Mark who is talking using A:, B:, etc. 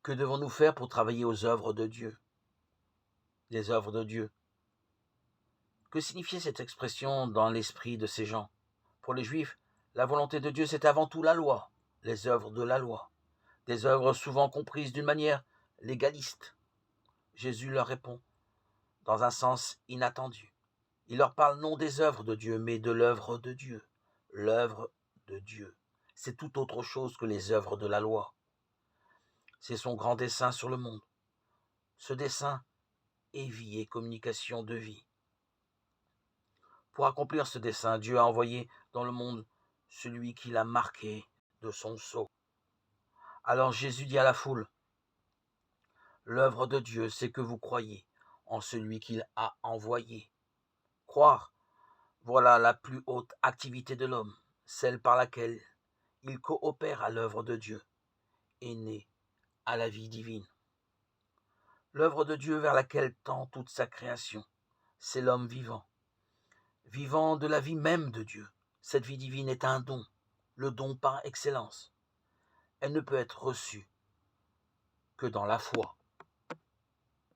A: Que devons-nous faire pour travailler aux œuvres de Dieu? Les œuvres de Dieu. Que signifiait cette expression dans l'esprit de ces gens? Pour les Juifs, la volonté de Dieu, c'est avant tout la loi, les œuvres de la loi, des œuvres souvent comprises d'une manière légaliste. Jésus leur répond dans un sens inattendu. Il leur parle non des œuvres de Dieu, mais de l'œuvre de Dieu. L'œuvre de Dieu, c'est tout autre chose que les œuvres de la loi. C'est son grand dessein sur le monde. Ce dessein est vie et communication de vie. Pour accomplir ce dessein, Dieu a envoyé dans le monde celui qui l'a marqué de son sceau. Alors Jésus dit à la foule, l'œuvre de Dieu, c'est que vous croyez en celui qu'il a envoyé. Croire, voilà la plus haute activité de l'homme, celle par laquelle il coopère à l'œuvre de Dieu et né à la vie divine. L'œuvre de Dieu vers laquelle tend toute sa création, c'est l'homme vivant, vivant de la vie même de Dieu. Cette vie divine est un don, le don par excellence. Elle ne peut être reçue que dans la foi.